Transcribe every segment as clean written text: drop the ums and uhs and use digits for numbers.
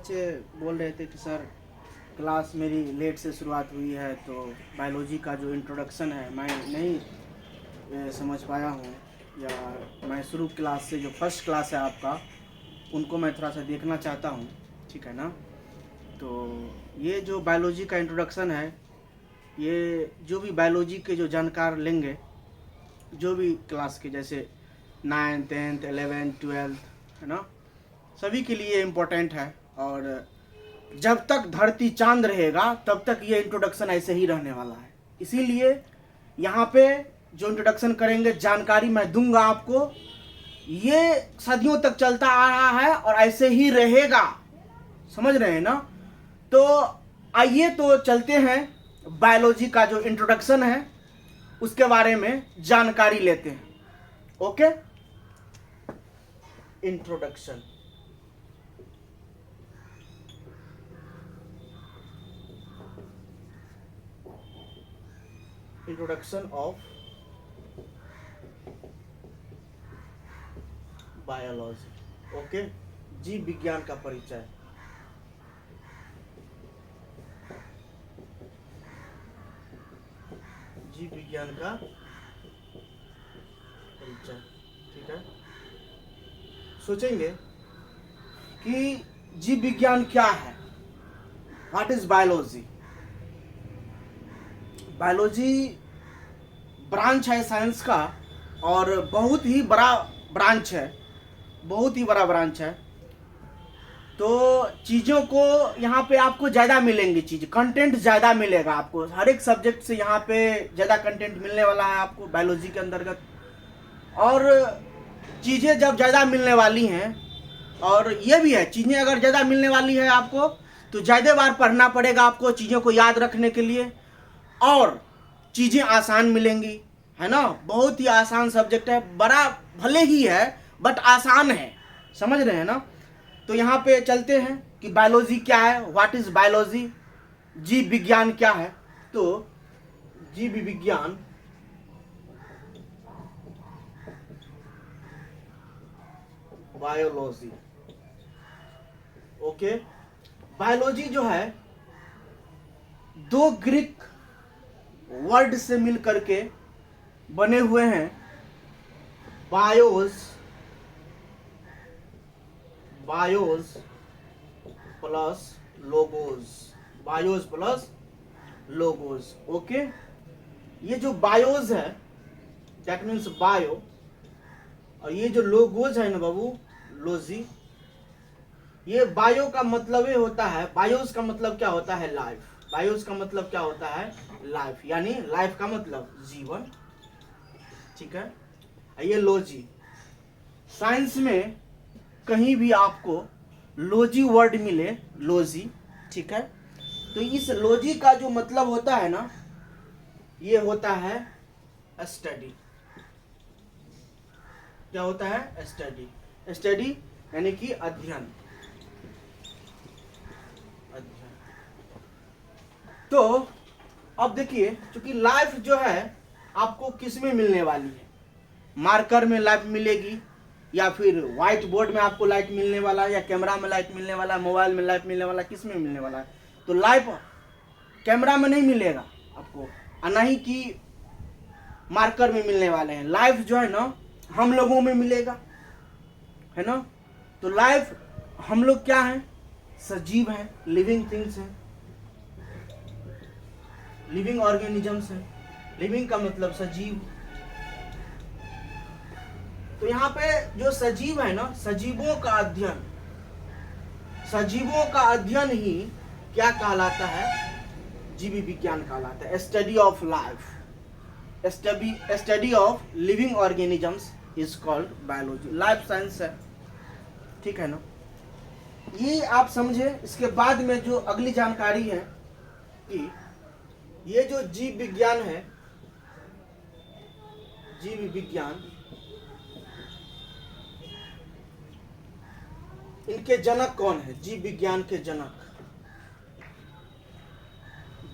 बच्चे बोल रहे थे कि सर क्लास मेरी लेट से शुरुआत हुई है, तो बायोलॉजी का जो इंट्रोडक्शन है मैं नहीं समझ पाया हूँ, या मैं शुरू क्लास से जो फर्स्ट क्लास है आपका उनको मैं थोड़ा सा देखना चाहता हूँ, ठीक है ना। तो ये जो बायोलॉजी का इंट्रोडक्शन है, ये जो भी बायोलॉजी के जो जानकार लेंगे, जो भी क्लास के, जैसे 9th 10th 11th 12th है ना, सभी के लिए इम्पोर्टेंट है। और जब तक धरती चांद रहेगा तब तक ये इंट्रोडक्शन ऐसे ही रहने वाला है। इसीलिए यहाँ पे जो इंट्रोडक्शन करेंगे, जानकारी मैं दूंगा आपको, ये सदियों तक चलता आ रहा है और ऐसे ही रहेगा, समझ रहे हैं ना। तो आइए तो चलते हैं, बायोलॉजी का जो इंट्रोडक्शन है उसके बारे में जानकारी लेते हैं। Okay, introduction. Introduction of biology. Okay, जीव विज्ञान का परिचय। जीव विज्ञान का परिचय, ठीक है। सोचेंगे कि जीव विज्ञान क्या है, what is biology. Biology branch है साइंस का, और बहुत ही बड़ा ब्रांच है, बहुत ही बड़ा ब्रांच है। तो चीज़ों को यहाँ पे आपको ज़्यादा मिलेंगी, चीज़ कंटेंट ज़्यादा मिलेगा आपको, हर एक सब्जेक्ट से यहाँ पे ज़्यादा कंटेंट मिलने वाला है आपको बायोलॉजी के अंतर्गत। और चीज़ें जब ज़्यादा मिलने वाली हैं, और ये भी है, चीज़ें अगर ज़्यादा मिलने वाली है आपको तो ज़्यादा बार पढ़ना पड़ेगा आपको चीज़ों को याद रखने के लिए, और चीज़ें आसान मिलेंगी, है ना। बहुत ही आसान सब्जेक्ट है, बड़ा भले ही है बट आसान है, समझ रहे हैं ना। तो यहाँ पे चलते हैं कि बायोलॉजी क्या है, व्हाट इज बायोलॉजी, जीव विज्ञान क्या है। तो जीव विज्ञान बायोलॉजी, ओके। बायोलॉजी जो है दो ग्रीक वर्ड से मिल करके बने हुए हैं, BIOS, BIOS plus logos, BIOS plus logos, okay. ये जो बायोस है दैट मीन्स बायो, और ये जो लोगोस है ना बाबू, लोजी। ये बायो का मतलब ये होता है, बायोस का मतलब क्या होता है, लाइफ। बायोस का मतलब क्या होता है, लाइफ, यानी लाइफ का मतलब जीवन, ठीक है। ये लोजी, साइंस में कहीं भी आपको लोजी वर्ड मिले, लोजी, ठीक है। तो इस लोजी का जो मतलब होता है ना, ये होता है स्टडी। क्या होता है, स्टडी। स्टडी यानी कि अध्ययन, अध्ययन। तो अब देखिए, क्योंकि लाइफ जो है आपको किस में मिलने वाली है, मार्कर में लाइफ मिलेगी, या फिर व्हाइट बोर्ड में आपको लाइट मिलने वाला है, या कैमरा में लाइट मिलने वाला है, मोबाइल में लाइट मिलने वाला है, किस में मिलने वाला है। तो लाइफ कैमरा में नहीं मिलेगा आपको, और ना ही कि मार्कर में मिलने वाले हैं। लाइफ जो है ना हम लोगों में मिलेगा, है ना। तो लाइफ हम लोग क्या है, सजीव हैं, लिविंग थिंग्स हैं, लिविंग ऑर्गेनिजम्स हैं। लिविंग का मतलब सजीव। तो यहाँ पे जो सजीव है ना, सजीवों का अध्ययन, सजीवों का अध्ययन ही क्या कहलाता है, जीव विज्ञान कहलाता है। Study of life, study of living organisms is called biology, life science है, ठीक है ना। ये आप समझे। इसके बाद में जो अगली जानकारी है कि ये जो जीव विज्ञान है, जीव विज्ञान, इनके जनक कौन है, जीव विज्ञान के जनक,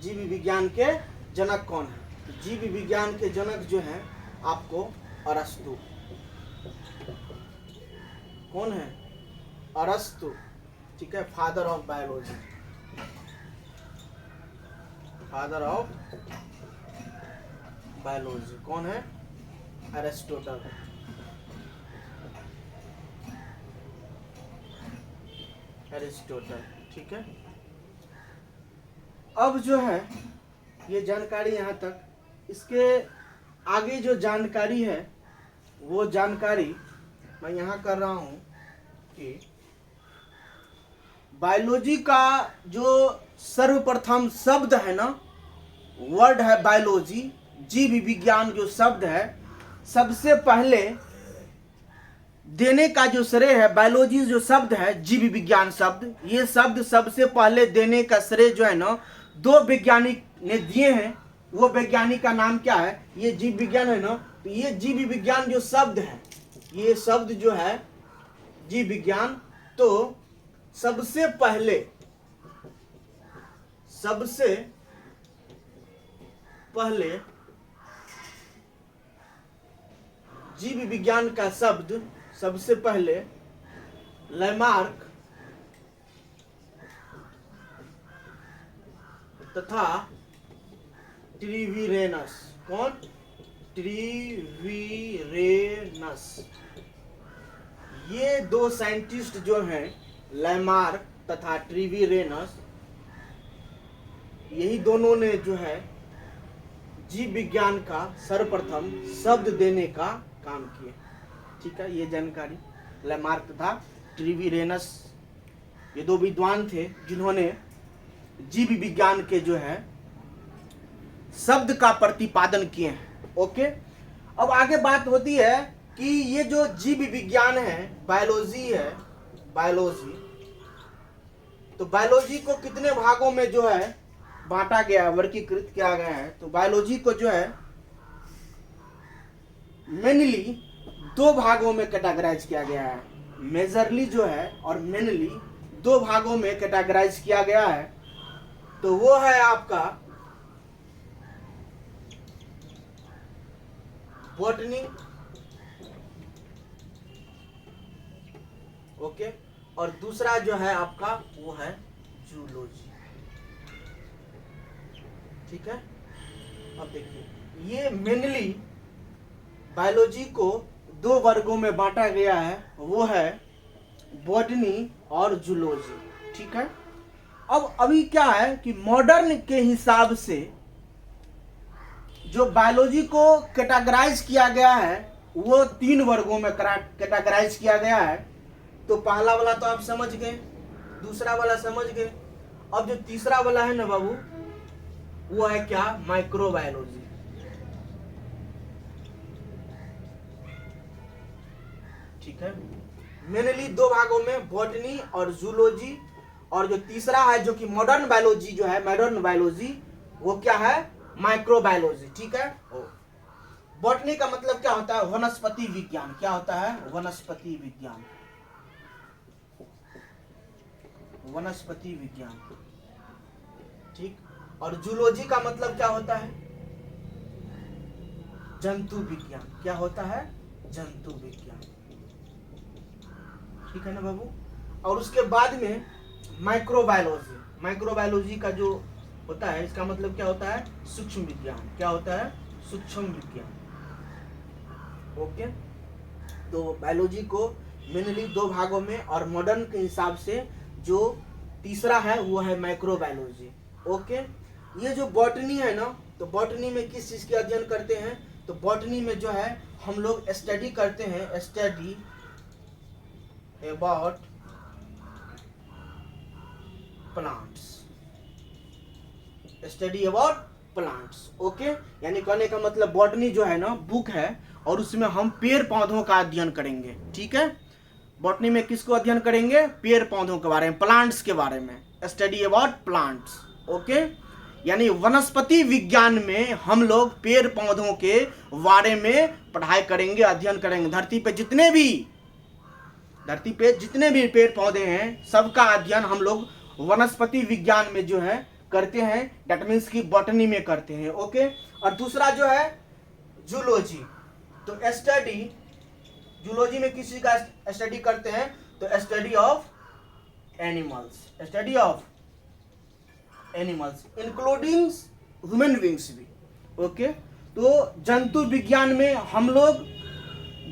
जीव विज्ञान के जनक कौन है। तो जीव विज्ञान के जनक जो है आपको अरस्तु। कौन है, अरस्तु। ठीक है, father of biology, father of biology कौन है? एरिस्टोटल। एरिस्टोटल, ठीक है। अब जो है ये जानकारी यहाँ तक, इसके आगे जो जानकारी है वो जानकारी मैं यहाँ कर रहा हूँ कि बायोलॉजी का जो सर्वप्रथम शब्द है ना, वर्ड है बायोलॉजी, जीव विज्ञान जो शब्द है, सबसे पहले देने का जो श्रेय है, बायोलॉजी जो शब्द है, जीव विज्ञान शब्द, ये शब्द सबसे पहले देने का श्रेय जो है ना, दो वैज्ञानिक ने दिए हैं। वो वैज्ञानिक का नाम क्या है? ये जीव विज्ञान है ना, तो ये जीव विज्ञान जो शब्द है, ये शब्द जो है जीव विज्ञान, तो सबसे पहले जीव विज्ञान का शब्द सबसे पहले लैमार्क तथा ट्रिवीरेनस, कौन? ट्रिवीरेनस, ये दो साइंटिस्ट जो हैं, लैमार्क तथा ट्रिवीरेनस, यही दोनों ने जो है जीव विज्ञान का सर्वप्रथम शब्द देने का काम किया। ठीक है, ये जानकारी लैमार्क तथा ट्रिवीरेनस, ये दो विद्वान थे जिन्होंने जीव विज्ञान के जो है शब्द का प्रतिपादन किए हैं। ओके, अब आगे बात होती है कि ये जो जीव विज्ञान है, बायोलॉजी है, बायोलॉजी, तो बायोलॉजी को कितने भागों में जो है बांटा गया, वर्गीकृत किया गया है? तो बायोलॉजी को जो है मेनली दो भागों में कैटेगराइज किया गया है। मेजरली जो है और मेनली दो भागों में कैटेगराइज किया गया है। तो वो है आपका बॉटनी, ओके, और दूसरा जो है आपका वो है जूलॉजी। ठीक है, अब देखिए ये मेनली बायोलॉजी को दो वर्गों में बांटा गया है, वो है बॉटनी और जूलॉजी। ठीक है, अब अभी क्या है कि मॉडर्न के हिसाब से जो बायोलॉजी को कैटेगराइज किया गया है वो तीन वर्गों में कैटेगराइज किया गया है। तो पहला वाला तो आप समझ गए, दूसरा वाला समझ गए, अब जो तीसरा वाला है ना बाबू, वो है क्या? माइक्रोबायोलॉजी। ठीक है, मेनली दो भागों में बॉटनी और जूलॉजी, और जो तीसरा है जो कि मॉडर्न बायोलॉजी जो है, मॉडर्न बायोलॉजी, वो क्या है? माइक्रोबायोलॉजी। ठीक है, बॉटनी का मतलब क्या होता है? वनस्पति विज्ञान। क्या होता है? वनस्पति विज्ञान, वनस्पति विज्ञान। ठीक, और जूलॉजी का मतलब क्या होता है? जंतु विज्ञान। क्या होता है? जंतु विज्ञान। ठीक है ना बाबू? और उसके बाद में माइक्रोबायोलॉजी। माइक्रोबायोलॉजी का जो होता है, इसका मतलब क्या होता है? सूक्ष्म विज्ञान। क्या होता है? सूक्ष्म विज्ञान। ओके, तो बायोलॉजी को मेनली दो भागों में, और मॉडर्न के हिसाब से जो तीसरा है वो है माइक्रोबायोलॉजी। ओके, ये जो बॉटनी है ना, तो बॉटनी में किस चीज के अध्ययन करते हैं? तो बॉटनी में जो है हम लोग स्टडी करते हैं, study about plants, study about plants. Okay, यानी कहने का मतलब बॉटनी जो है ना बुक है, और उसमें हम पेड़ पौधों का अध्ययन करेंगे। ठीक है, बॉटनी में किसको अध्ययन करेंगे? पेड़ पौधों के बारे में, प्लांट्स के बारे में, स्टडी अबाउट प्लांट्स। ओके, यानी वनस्पति विज्ञान में हम लोग पेड़ पौधों के बारे में पढ़ाई करेंगे, अध्ययन करेंगे। धरती पे जितने भी पेड़ पौधे हैं, सबका अध्ययन हम लोग वनस्पति विज्ञान में जो है करते हैं। दैट मीन्स की बॉटनी में करते हैं। ओके, और दूसरा जो है जूलॉजी, तो स्टडी, जूलॉजी में किसी का स्टडी करते हैं? तो study of animals, study of animals including human beings भी। ओके, तो जंतु विज्ञान में हम लोग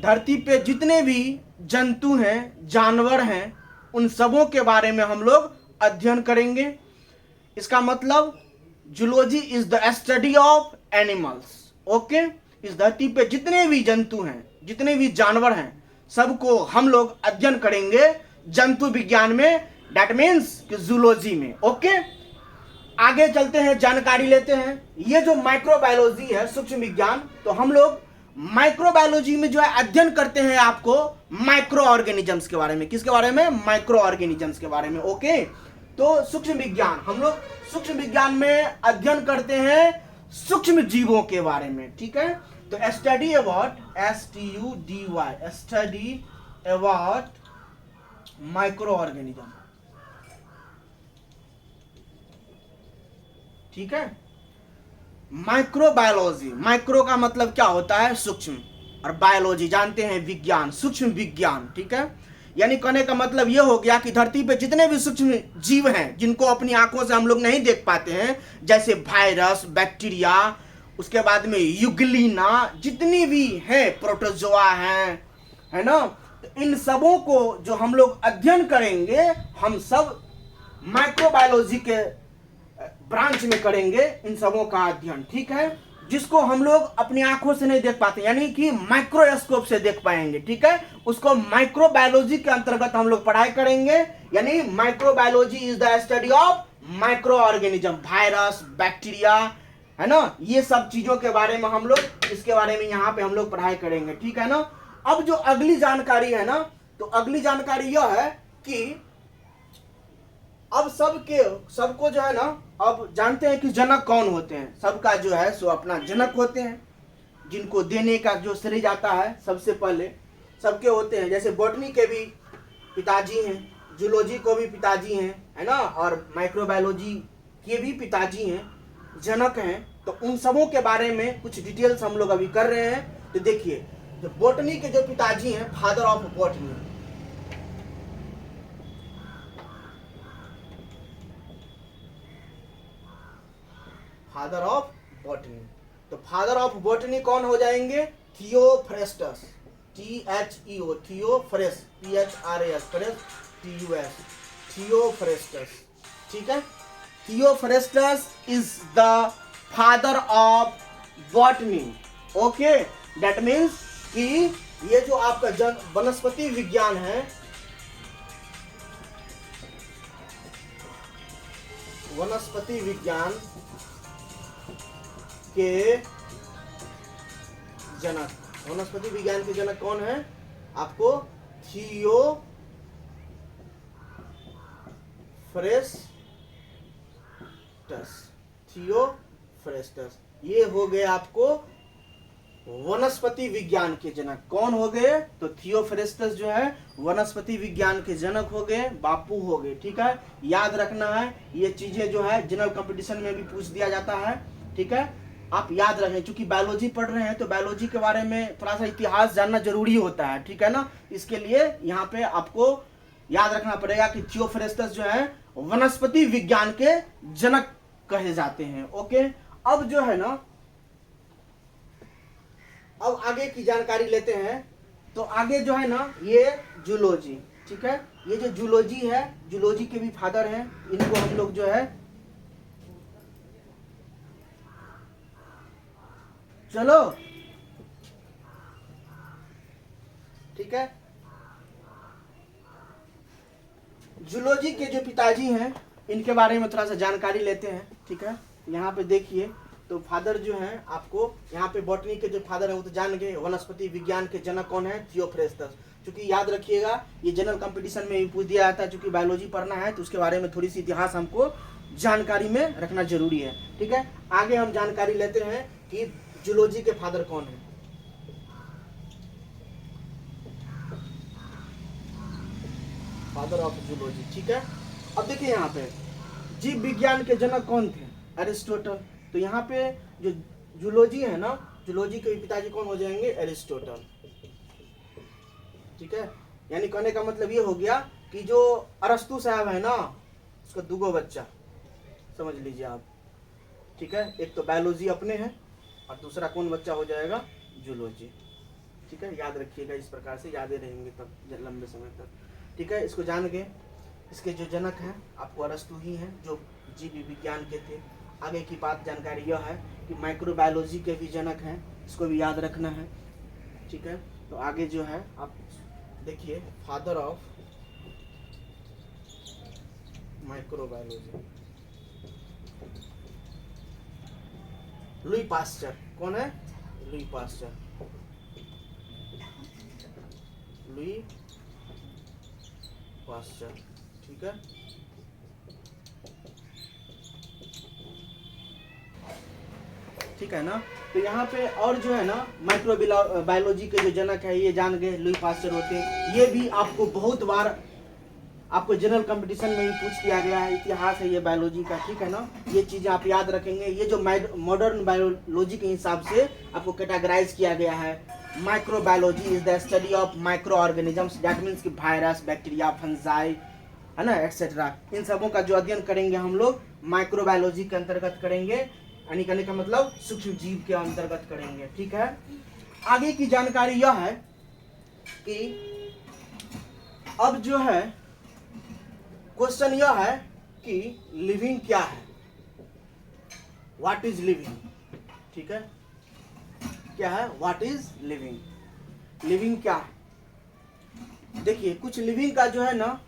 धरती पे जितने भी जंतु हैं, जानवर हैं, उन सबों के बारे में हम लोग अध्ययन करेंगे। इसका मतलब zoology is the study of animals. Okay, इस धरती पे जितने भी जंतु हैं, जितने भी जानवर हैं, सबको हम लोग अध्ययन करेंगे जंतु विज्ञान में, दैट मीन्स जूलॉजी में। ओके, आगे चलते हैं, जानकारी लेते हैं। ये जो माइक्रोबायोलॉजी है, सूक्ष्म विज्ञान, तो हम लोग माइक्रोबायोलॉजी में जो है अध्ययन करते हैं आपको माइक्रो ऑर्गेनिजम्स के बारे में। किसके बारे में? माइक्रो ऑर्गेनिजम्स के बारे में। ओके, तो सूक्ष्म विज्ञान, हम लोग सूक्ष्म विज्ञान में अध्ययन करते हैं सूक्ष्म जीवों के बारे में। ठीक है, तो study about, STUDY, study about micro organism. ठीक है, माइक्रोबायोलॉजी, माइक्रो का मतलब क्या होता है? सूक्ष्म, और बायोलॉजी जानते हैं विज्ञान, सूक्ष्म विज्ञान। ठीक है, यानी कहने का मतलब यह हो गया कि धरती पे जितने भी सूक्ष्म जीव हैं, जिनको अपनी आंखों से हम लोग नहीं देख पाते हैं, जैसे वायरस, बैक्टीरिया, उसके बाद में यूग्लिना, जितनी भी है, प्रोटोजोआ हैं, है ना, तो इन सबों को जो हम लोग अध्ययन करेंगे, हम सब माइक्रोबायोलॉजी के ब्रांच में करेंगे इन सबों का अध्ययन। ठीक है, जिसको हम लोग अपनी आंखों से नहीं देख पाते, यानी कि माइक्रोस्कोप से देख पाएंगे। ठीक है, उसको माइक्रोबायोलॉजी के अंतर्गत हम लोग पढ़ाई करेंगे। यानी microbiology is the study of micro organism, virus, bacteria, है ना, ये सब चीजों के बारे में हम लोग, इसके बारे में यहाँ पे हम लोग पढ़ाई करेंगे। ठीक है ना। अब जो अगली जानकारी है ना, तो अगली जानकारी यह है कि अब सबको जो है ना, अब जानते हैं कि जनक कौन होते हैं। सबका जो है सो अपना जनक होते हैं, जिनको देने का जो श्रेय जाता है सबसे पहले सबके होते हैं। जैसे बॉटनी के भी पिताजी हैं, जूलॉजी को भी पिताजी हैं, है ना, और माइक्रोबायोलॉजी के भी पिताजी हैं, जनक हैं। तो उन सबों के बारे में कुछ डिटेल्स हम लोग अभी कर रहे हैं। तो देखिए, जो बॉटनी के जो पिताजी हैं, father of botany, father of botany, तो फादर ऑफ बॉटनी कौन हो जाएंगे? Theophrastus, THEO, थियोफ्रेस, PHRAS, fresh, TUS, Theophrastus. ठीक है, Theophrastus is the father of botany. Okay, that means कि ये जो आपका वनस्पति विज्ञान है, वनस्पति विज्ञान के जनक, वनस्पति विज्ञान के जनक कौन है? आपको थियोफ्रेस्टस, थियोफ्रेस्टस, ये हो गए आपको वनस्पति विज्ञान के जनक। कौन हो गए? तो थियोफ्रेस्टस जो है वनस्पति विज्ञान के जनक हो गए, बापू हो गए। ठीक है, याद रखना है, ये चीजें जो है जनरल कंपटीशन में भी पूछ दिया जाता है। ठीक है, आप याद रखें, क्योंकि बायोलॉजी पढ़ रहे हैं तो बायोलॉजी के बारे में थोड़ा सा इतिहास जानना जरूरी होता है। ठीक है ना, इसके लिए यहाँ पे आपको याद रखना पड़ेगा कि थियोफ्रेस्टस जो है वनस्पति विज्ञान के जनक कहे जाते हैं। ओके, अब जो है ना, अब आगे की जानकारी लेते हैं। तो आगे जो है ना, ये जूलॉजी, ठीक है, ये जो जूलॉजी है, जूलॉजी के भी फादर हैं, इनको हम लोग जो है, चलो ठीक है, जूलॉजी के जो पिताजी हैं, इनके बारे में थोड़ा सा जानकारी लेते हैं। ठीक है, यहाँ पे देखिए, तो फादर जो है आपको, यहाँ पे बॉटनी के जो फादर है वो तो जान गए, वनस्पति विज्ञान के जनक कौन है? थियोफ्रेस्टस। क्योंकि याद रखिएगा, ये जनरल कंपटीशन में भी पूछ दिया जाता है, क्योंकि बायोलॉजी पढ़ना है तो उसके बारे में थोड़ी सी इतिहास हमको जानकारी में रखना जरूरी है। ठीक है, आगे हम जानकारी लेते हैं कि जूलॉजी के फादर कौन है। Father of zoology. ठीक है, अब देखिए यहाँ पे जीव विज्ञान के जनक कौन थे? एरिस्टोटल। तो यहाँ पे जो जूलॉजी है ना, जूलॉजी के पिताजी कौन हो जाएंगे? एरिस्टोटल। ठीक है, यानी कहने का मतलब ये हो गया कि जो अरस्तु साहब है ना, उसका दुगो बच्चा, समझ लीजिए आप, ठीक है। एक तो बायोलॉजी अपने हैं और दूसरा कौन बच्चा हो जाएगा, जूलॉजी, ठीक है। याद रखिएगा, इस प्रकार से यादें रहेंगे तब लंबे समय तक, ठीक है। इसको जान के इसके जो जनक हैं आपको अरस्तु ही हैं, जो जीव विज्ञान के थे। आगे की बात जानकारी यह है कि माइक्रोबायोलॉजी के भी जनक हैं, इसको भी याद रखना है, ठीक है। तो आगे जो है आप देखिए, father of microbiology Louis Pasteur. कौन है, लुई पास्चर, लुई पास्चर, ठीक है। ठीक है ना। तो यहाँ पे और जो है ना माइक्रोबायोलॉजी के जो जनक है ये जान गए, लुई पास्चर होते हैं। ये भी आपको बहुत बार आपको जनरल कंपटीशन में भी पूछ दिया गया है, इतिहास है ये बायोलॉजी का, ठीक है ना। ये चीज़ें आप याद रखेंगे। ये जो मॉडर्न बायोलॉजी के हिसाब से आपको कैटेगराइज किया गया है, microbiology is the study of micro organisms, that means कि वायरस, बैक्टीरिया, फंजाई, है ना, एक्सेट्रा। इन सबों का जो अध्ययन करेंगे हम लोग माइक्रोबायोलॉजी के अंतर्गत करेंगे, यानी कहने का मतलब सूक्ष्म जीव के अंतर्गत करेंगे, ठीक है। आगे की जानकारी यह है कि अब जो है क्वेश्चन यह है कि लिविंग क्या है, व्हाट इज लिविंग, ठीक है। क्या है, व्हाट इज लिविंग, लिविंग क्या है। देखिए कुछ लिविंग का जो है ना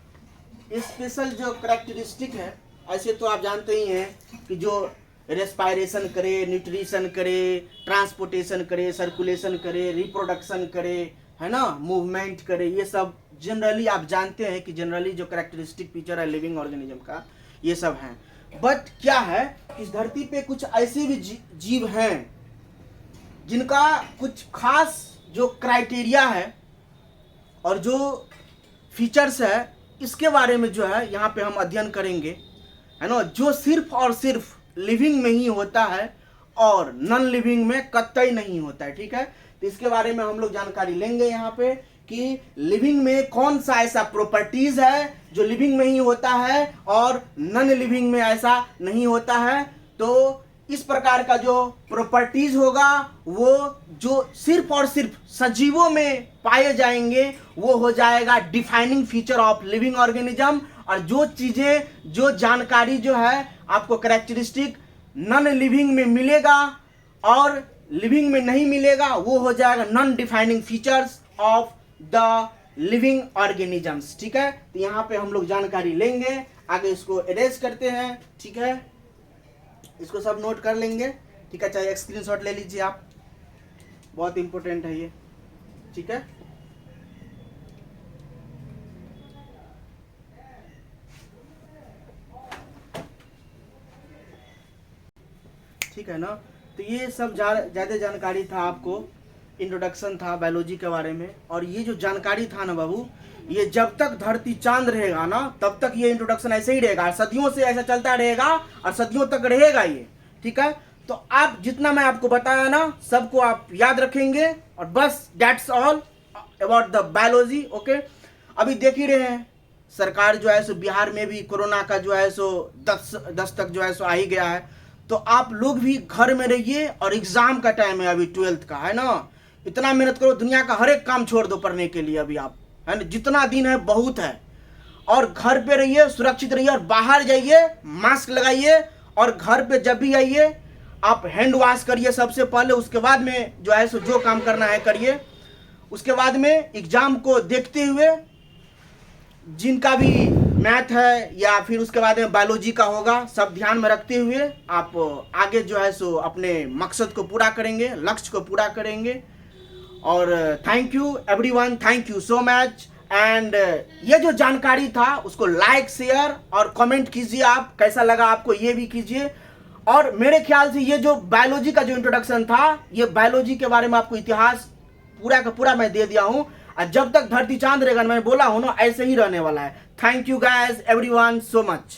स्पेशल जो करैक्टरिस्टिक है, ऐसे तो आप जानते ही हैं कि जो रेस्पायरेशन करे, न्यूट्रिशन करे, ट्रांसपोर्टेशन करे, सर्कुलेशन करे, रिप्रोडक्शन करे, है ना, मूवमेंट करे, ये सब जनरली आप जानते हैं कि जनरली जो करैक्टरिस्टिक फीचर है लिविंग ऑर्गेनिज्म का ये सब हैं। बट क्या है, इस धरती पे कुछ ऐसे भी जीव हैं जिनका कुछ खास जो क्राइटेरिया है और जो फीचर्स है, इसके बारे में जो है यहाँ पे हम अध्ययन करेंगे, है ना, जो सिर्फ और सिर्फ लिविंग में ही होता है और नॉन लिविंग में कतई नहीं होता है, ठीक है। तो इसके बारे में हम लोग जानकारी लेंगे यहाँ पे कि लिविंग में कौन सा ऐसा प्रॉपर्टीज है जो लिविंग में ही होता है और नॉन लिविंग में ऐसा नहीं होता है। तो इस प्रकार का जो प्रॉपर्टीज होगा वो जो सिर्फ और सिर्फ सजीवों में पाए जाएंगे वो हो जाएगा defining feature of living organism, और जो चीजें, जो जानकारी जो है आपको करैक्टरिस्टिक नॉन लिविंग में मिलेगा और लिविंग में नहीं मिलेगा वो हो जाएगा non defining features of the living organisms, ठीक है। तो यहाँ पे हम लोग जानकारी लेंगे, आगे इसको एरेज करते हैं, ठीक है। इसको सब नोट कर लेंगे, ठीक है। चाहे स्क्रीनशॉट ले लीजिए आप, बहुत इंपॉर्टेंट है ये, ठीक है। ठीक है ना। तो ये सब ज़्यादा जानकारी था, आपको इंट्रोडक्शन था बायोलॉजी के बारे में। और ये जो जानकारी था ना बाबू, ये जब तक धरती चांद रहेगा ना तब तक ये इंट्रोडक्शन ऐसे ही रहेगा, सदियों से ऐसा चलता रहेगा और सदियों तक रहेगा ये, ठीक है। तो आप जितना मैं आपको बताया ना सबको आप याद रखेंगे और बस that's all about the biology, okay. अभी देख ही रहे हैं सरकार जो है सो बिहार में भी कोरोना का जो है सो 10 तक जो है सो आ ही गया है। तो आप लोग भी घर में रहिए और एग्जाम का टाइम है अभी 12th का, है ना। इतना मेहनत करो, दुनिया का हर एक काम छोड़ दो पढ़ने के लिए अभी आप, है ना। जितना दिन है बहुत है, और घर पे रहिए, सुरक्षित रहिए, और बाहर जाइए मास्क लगाइए, और घर पे जब भी आइए आप हैंड वॉश करिए सबसे पहले, उसके बाद में जो है सो जो काम करना है करिए। उसके बाद में एग्जाम को देखते हुए जिनका भी मैथ है या फिर उसके बाद में बायोलॉजी का होगा, सब ध्यान में रखते हुए आप आगे जो है सो अपने मकसद को पूरा करेंगे, लक्ष्य को पूरा करेंगे। और thank you everyone, thank you so much. And ये जो जानकारी था उसको लाइक, शेयर और कमेंट कीजिए, आप कैसा लगा आपको ये भी कीजिए। और मेरे ख्याल से ये जो बायोलॉजी का जो इंट्रोडक्शन था, ये बायोलॉजी के बारे में आपको इतिहास पूरा का पूरा मैं दे दिया हूँ, और जब तक धरती चांद रहेगा, मैं बोला हूँ ना, ऐसे ही रहने वाला है। Thank you guys everyone so much.